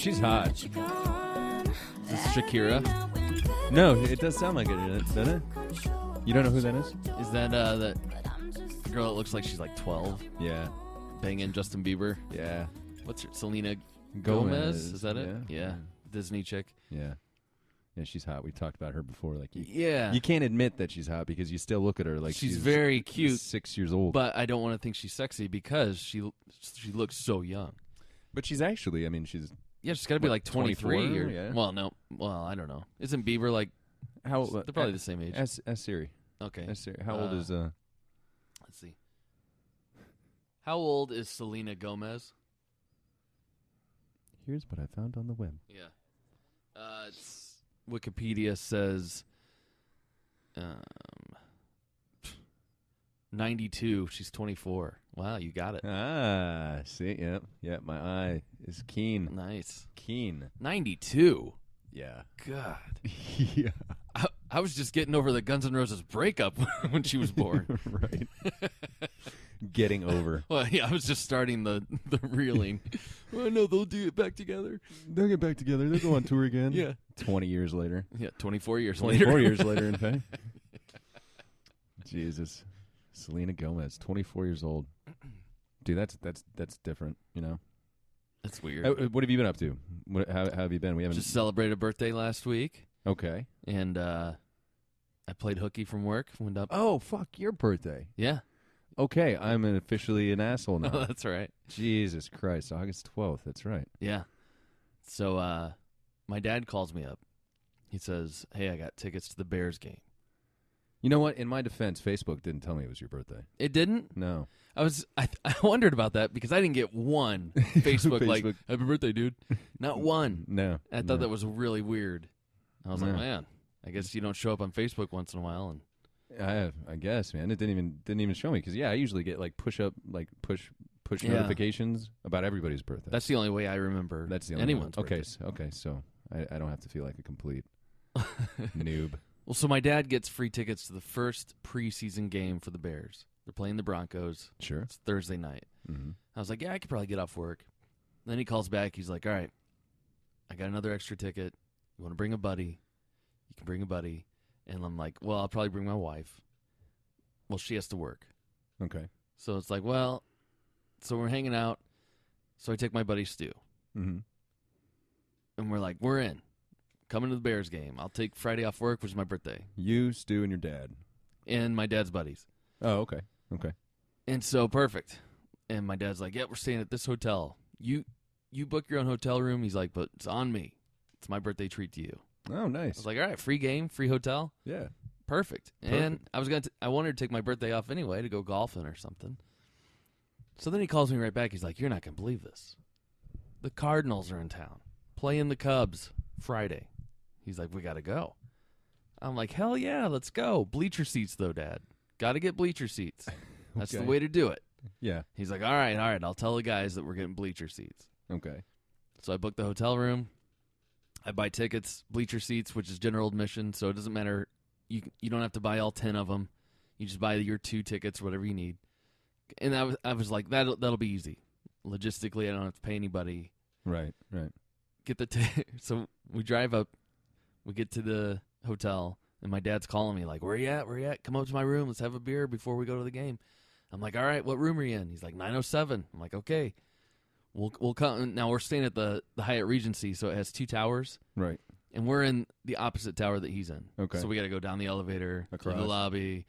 She's hot. Is this Shakira? No, it does sound like it, doesn't it? You don't know who that is? Is that that girl that looks like she's like 12 Yeah. banging Justin Bieber? Yeah. What's her, Selena Gomez? Is that it? Yeah. Yeah. Disney chick. Yeah. Yeah, she's hot. We talked about her before. Like, Yeah. you can't admit that she's hot because you still look at her like she's very cute. 6 years old. But I don't want to think she's sexy because she looks so young. But she's actually, I mean, she's... Yeah, she's got to be like 23 24? or... Yeah. Well, no. Well, I don't know. Isn't Bieber like... How? They're probably the same age. Ask Siri. Okay. Ask Siri. How old is... Let's see. How old is Selena Gomez? Here's what I found on the web. Yeah. Wikipedia says 92. She's 24. Wow, you got it. Ah, see? Yep. Yeah, my eye is keen. Nice. Keen. 92. Yeah. God. Yeah. I was just getting over the Guns N' Roses breakup when she was born. Right. Getting over. Well, yeah, I was just starting the reeling. Oh, no, they'll do it back together. They'll get back together. They'll go on tour again. Yeah. 20 years later. Yeah, 24 years 24 later. years later, in fact. Jesus. Selena Gomez, 24 years old. Dude, that's different, you know? That's weird. What have you been up to? How have you been? We haven't Just celebrated a birthday last week. Okay. And I played hooky from work. Went up. Oh, fuck, your birthday. Yeah. Okay, I'm officially an asshole now. Oh, that's right. Jesus Christ, August 12th, that's right. Yeah. So my dad calls me up. He says, hey, I got tickets to the Bears game. You know what? In my defense, Facebook didn't tell me it was your birthday. It didn't? No. I wondered about that because I didn't get one Facebook, like, happy birthday, dude. Not one. No. I thought that was really weird. I was like, man, I guess you don't show up on Facebook once in a while. And I guess, man. It didn't even show me because I usually get like push notifications about everybody's birthday. That's the only way I remember. That's the only anyone's one. birthday. Okay, so I don't have to feel like a complete noob. Well, so my dad gets free tickets to the first preseason game for the Bears. They're playing the Broncos. Sure. It's Thursday night. Mm-hmm. I was like, yeah, I could probably get off work. Then he calls back. He's like, all right, I got another extra ticket. You want to bring a buddy? You can bring a buddy. And I'm like, well, I'll probably bring my wife. Well, she has to work. Okay. So it's like, well, so we're hanging out. So I take my buddy Stu. Mm-hmm. And we're like, we're in. Coming to the Bears game. I'll take Friday off work, which is my birthday. You, Stu, and your dad. And my dad's buddies. Oh, okay. Okay. And so, perfect. And my dad's like, yeah, we're staying at this hotel. You book your own hotel room. He's like, but it's on me. It's my birthday treat to you. Oh, nice. I was like, all right, free game, free hotel. Yeah. Perfect. And I wanted to take my birthday off anyway to go golfing or something. So then he calls me right back. He's like, you're not going to believe this. The Cardinals are in town, playing the Cubs Friday. He's like, we got to go. I'm like, hell yeah, let's go. Bleacher seats, though, Dad. Got to get bleacher seats. That's the way to do it. Yeah. He's like, all right. I'll tell the guys that we're getting bleacher seats. Okay. So I booked the hotel room. I buy tickets, bleacher seats, which is general admission, so it doesn't matter. You don't have to buy all 10 of them. You just buy your 2 tickets, whatever you need. And I was like, that'll be easy. Logistically, I don't have to pay anybody. Right. Get the so we drive up. We get to the hotel, and my dad's calling me like, where you at? Come up to my room. Let's have a beer before we go to the game. I'm like, all right, what room are you in? He's like, 907. I'm like, okay. We'll come. Now, we're staying at the Hyatt Regency, so it has 2 towers. Right. And we're in the opposite tower that he's in. Okay. So we got to go down the elevator, across to the lobby,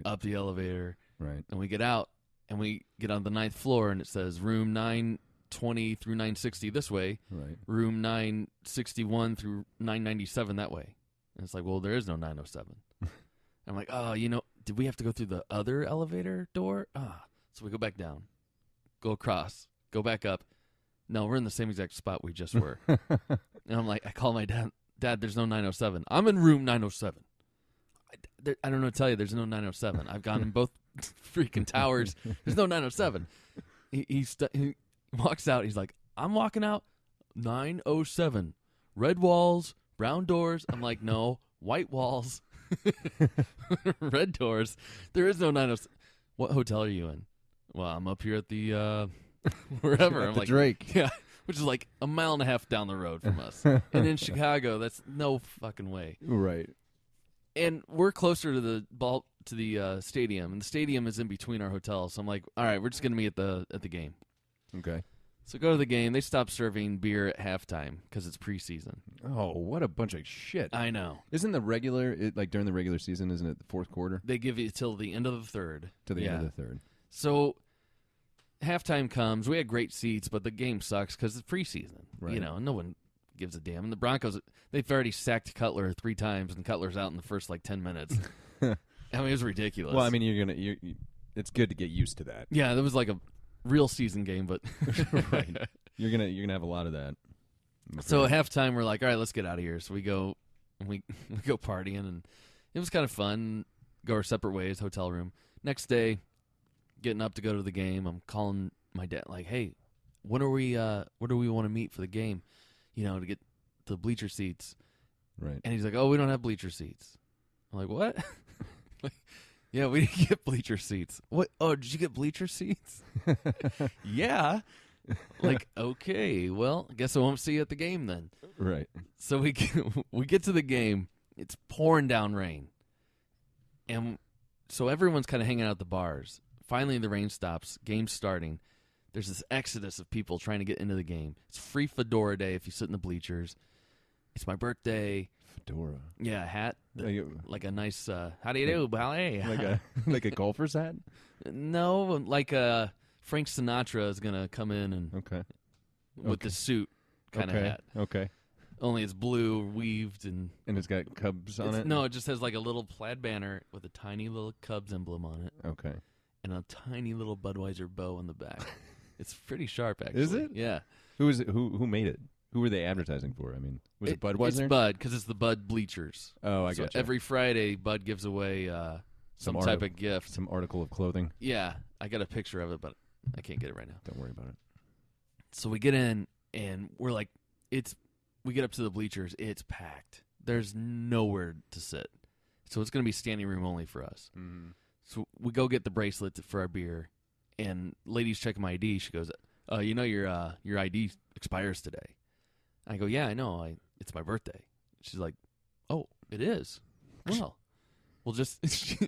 up the elevator. Right. And we get out, and we get on the 9th floor, and it says room 920 through 960 this way. Right. Room 961 through 997 that way. And it's like, well, there is no 907. I'm like, oh, did we have to go through the other elevator door? So we go back down, go across, go back up. No, we're in the same exact spot we just were. And I'm like, I call my dad, there's no 907. I'm in room 907. I don't know what to tell you. There's no 907. I've gone in both freaking towers. There's no 907. He walks out. He's like, I'm walking out 907. Red walls, brown doors. I'm like, no, white walls, red doors. There is no 907. What hotel are you in? Well, I'm up here at the wherever. I'm the like, Drake. Yeah. which is like a mile and a half down the road from us. And in Chicago, that's no fucking way. Right. And we're closer to the stadium, and the stadium is in between our hotels. So I'm like, all right, we're just gonna meet at the game. Okay. So go to the game. They stop serving beer at halftime because it's preseason. Oh, what a bunch of shit. I know. Isn't the regular, during the regular season, isn't it the fourth quarter? They give you till the end of the third. To the end of the third. So halftime comes. We had great seats, but the game sucks because it's preseason. Right. No one gives a damn. And the Broncos, they've already sacked Cutler 3 times, and Cutler's out in the first 10 minutes. I mean, it was ridiculous. Well, I mean, it's good to get used to that. Yeah, that was like a real season game, but right. You're gonna have a lot of that. So at halftime, we're like, all right, let's get out of here. So we go partying, and it was kind of fun. Go our separate ways, hotel room. Next day, getting up to go to the game, I'm calling my dad, like, hey, where do we want to meet for the game? To get the bleacher seats. Right. And he's like, oh, we don't have bleacher seats. I'm like, what? Yeah, we didn't get bleacher seats. What? Oh, did you get bleacher seats? Yeah. Like, okay, well, I guess I won't see you at the game then. Right. So we get to the game. It's pouring down rain. And so everyone's kind of hanging out at the bars. Finally, the rain stops. Game's starting. There's this exodus of people trying to get into the game. It's free fedora day if you sit in the bleachers. It's my birthday. Fedora. Yeah, a hat. Like a nice, how do you do, ballet? Like a golfer's hat? No, like Frank Sinatra is going to come in and with the suit kind of hat. Okay. Only it's blue, weaved, and it's got Cubs on it? No, it just has like a little plaid banner with a tiny little Cubs emblem on it. Okay. And a tiny little Budweiser bow on the back. It's pretty sharp, actually. Is it? Yeah. Who is it? Who made it? Who were they advertising for? I mean, was it Budweiser? It's Bud, because it's the Bud bleachers. Oh, I so gotcha. every Friday, Bud gives away some type of gift. Some article of clothing. Yeah. I got a picture of it, but I can't get it right now. Don't worry about it. So we get in, and we're like, we get up to the bleachers. It's packed. There's nowhere to sit. So it's going to be standing room only for us. Mm-hmm. So we go get the bracelet for our beer, and lady's checking my ID. She goes, your ID expires today. I go, yeah, I know. It's my birthday. She's like, oh, it is? Well, we'll just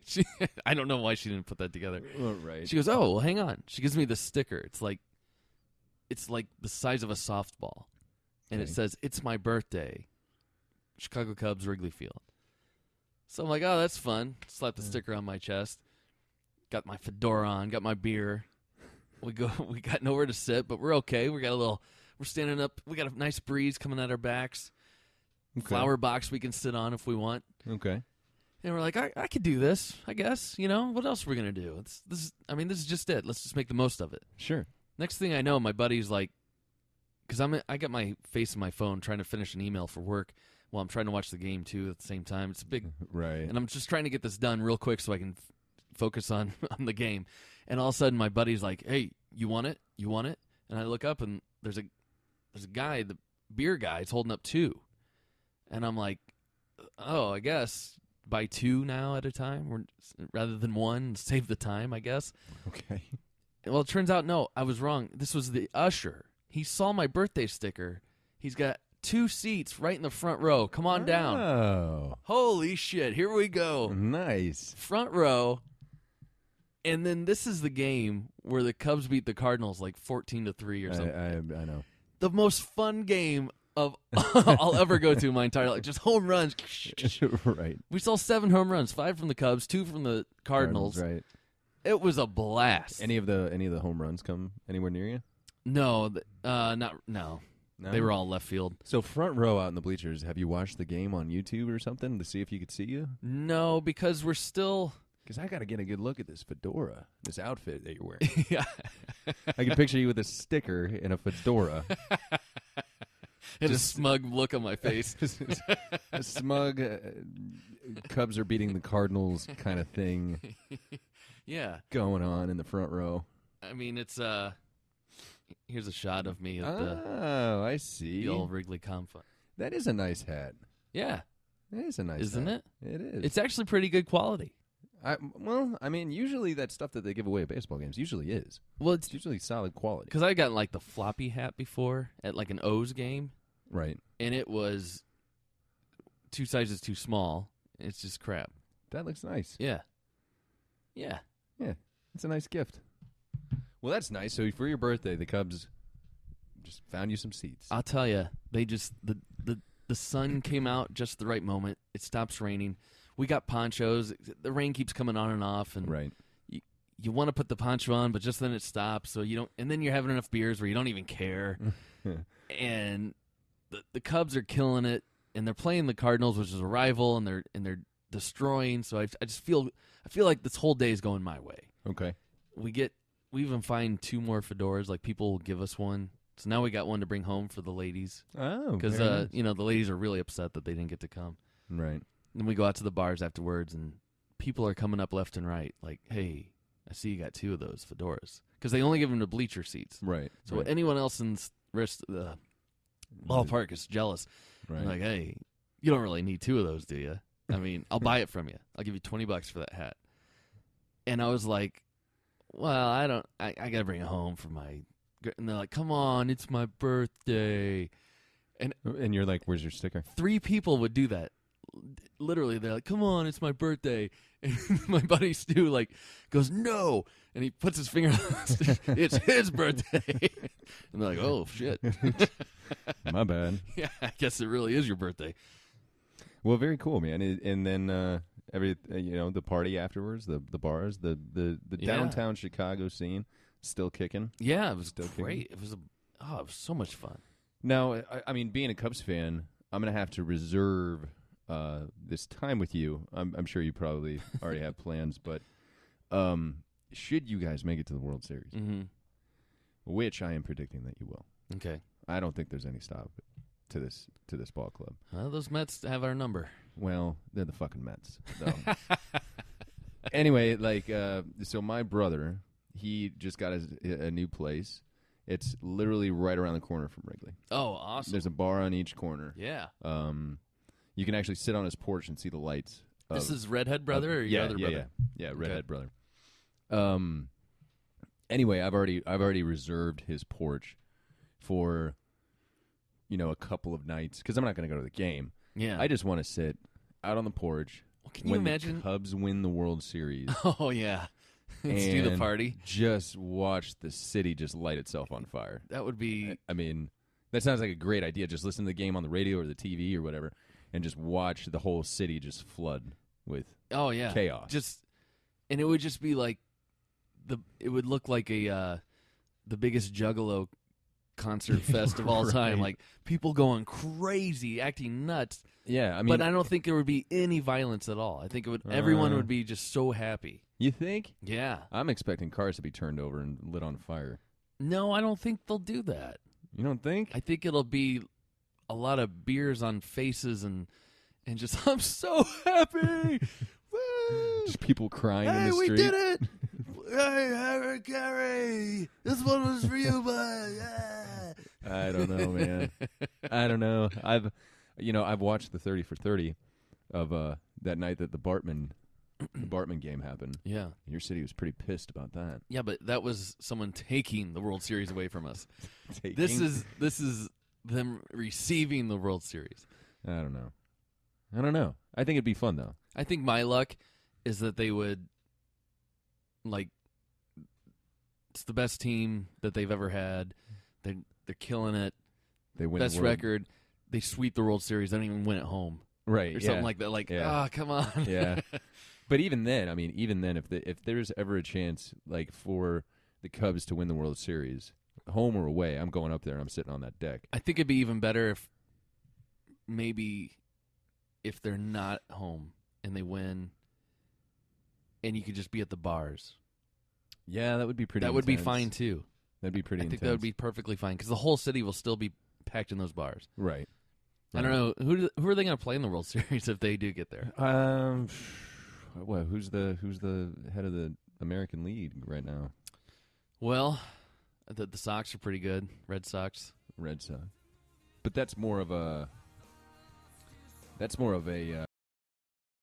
she I don't know why she didn't put that together. Well, right. She goes, oh, well, hang on. She gives me the sticker. It's like the size of a softball. And it says, it's my birthday. Chicago Cubs, Wrigley Field. So I'm like, oh, that's fun. Slap the sticker on my chest. Got my fedora on. Got my beer. We got nowhere to sit, but we're okay. We're standing up. We got a nice breeze coming at our backs. Okay. Flower box we can sit on if we want. Okay. And we're like, I could do this, I guess. What else are we going to do? This is just it. Let's just make the most of it. Sure. Next thing I know, my buddy's like, because I got my face in my phone trying to finish an email for work while I'm trying to watch the game, too, at the same time. It's a big... Right. And I'm just trying to get this done real quick so I can focus on the game. And all of a sudden, my buddy's like, hey, you want it? You want it? And I look up, and there's a guy, the beer guy, is holding up 2. And I'm like, oh, I guess buy 2 now at a time rather than 1. Save the time, I guess. Okay. Well, it turns out, no, I was wrong. This was the usher. He saw my birthday sticker. He's got 2 seats right in the front row. Come on down. Oh. Holy shit. Here we go. Nice. Front row. And then this is the game where the Cubs beat the Cardinals like 14-3 or something. I know. The most fun game of I'll ever go to in my entire life. Just home runs. Right. We saw 7 home runs, 5 from the Cubs, 2 from the Cardinals. Right. It was a blast. Any of the home runs come anywhere near you? No, no. They were all left field. So front row out in the bleachers, have you watched the game on YouTube or something to see if you could see you? No, because we're still... Because I got to get a good look at this fedora, this outfit that you're wearing. Yeah. I can picture you with a sticker and a fedora. And a smug look on my face. A smug Cubs are beating the Cardinals kind of thing. Yeah. Going on in the front row. I mean, it's... Here's a shot of me at I see. the old Wrigley Confa. That is a nice hat. Yeah. It is a nice Isn't hat. it? It is. It's actually pretty good quality. Well, I mean, usually that stuff that they give away at baseball games usually is. Well, It's usually solid quality. because I got like the floppy hat before at like an O's game, Right. and it was 2 sizes too small. It's just crap. That looks nice. Yeah. Yeah. Yeah. It's a nice gift. Well, that's nice. So for your birthday, the Cubs just found you some seats. I'll tell you, they just the sun came out just the right moment. It stops raining. We got ponchos. The rain keeps coming on and off, and Right. you want to put the poncho on, but just then it stops. So you don't, and then you're having enough beers where you don't even care. And the Cubs are killing it, and they're playing the Cardinals, which is a rival, and they're destroying. So I just feel like this whole day is going my way. Okay. We even find 2 more fedoras. Like people will give us one. So now we got one to bring home for the ladies. Oh, Because, very nice. the ladies are really upset that they didn't get to come. Right. And we go out to the bars afterwards, and people are coming up left and right. Like, hey, I see you got 2 of those fedoras. Because they only give them to bleacher seats. Right. So right. anyone else in the ballpark is jealous. Right. I'm like, hey, you don't really need 2 of those, do you? I mean, I'll buy it from you. I'll give you $20 for that hat. And I was like, well, I got to bring it home for my... And they're like, come on, it's my birthday. And you're like, where's your sticker? 3 people would do that. Literally, they're like, come on, it's my birthday. And my buddy Stu, like, goes, no. And he puts his finger on it's his birthday. And they're like, oh, shit. My bad. Yeah, I guess it really is your birthday. Well, very cool, man. And then the party afterwards, the bars, the Yeah. downtown Chicago scene still kicking. Yeah, it was Still great. It was so much fun. Now, I mean, being a Cubs fan, I'm going to have to reserve this time with you. I'm sure you probably already have plans, but should you guys make it to the World Series, Mm-hmm. which I am predicting that you will. Okay. I don't think there's any stop to this ball club. Well, those Mets have our number. Well, they're the fucking Mets. So. Anyway, so my brother, he just got a new place. It's literally right around the corner from Wrigley. Oh, awesome. There's a bar on each corner. Yeah. You can actually sit on his porch and see the lights. This is Redhead Brother or your other brother? Yeah, Redhead Brother. Anyway, I've already reserved his porch for, a couple of nights because I'm not going to go to the game. Yeah. I just want to sit out on the porch. Well, can you when imagine? the Cubs win the World Series. Oh, yeah. Let's do the and party. Just watch the city just light itself on fire. That would be... I mean, that sounds like a great idea. Just listen to the game on the radio or the TV or whatever and just watch the whole city just flood with chaos. And it would just be like it would look like the biggest Juggalo concert fest of all time. Like people going crazy, acting nuts. Yeah, I mean, but I don't think there would be any violence at all. I think everyone would be just so happy. You think? Yeah. I'm expecting cars to be turned over and lit on fire. No, I don't think they'll do that. You don't think? I think it'll be a lot of beers on faces and just I'm so happy. Woo! Just people crying in the we street. did it. Hey, Harry Carey, this one was for you, bud. Yeah. I don't know, man. I don't know. I've watched the 30 for 30 of that night that the Bartman game happened. Yeah. Your city was pretty pissed about that. Yeah, but that was someone taking the World Series away from us. Taking? This is them receiving the World Series. I don't know. I think it'd be fun though. I think my luck is that they would it's the best team that they've ever had. They're killing it. They win best the world. record. They sweep the World Series. They don't even win at home. Right. Or something like that. Come on. Yeah. But even then, if there's ever a chance for the Cubs to win the World Series, home or away, I'm going up there and I'm sitting on that deck. I think it'd be even better if they're not home and they win and you could just be at the bars. Yeah, that would be pretty That would be intense. fine too. That'd be pretty I think intense. that would be perfectly fine because the whole city will still be packed in those bars. Right. I don't know. Who are they going to play in the World Series if they do get there? Who's the head of the American League right now? Well, the Sox are pretty good. Red Sox. Red Sox. But that's more of a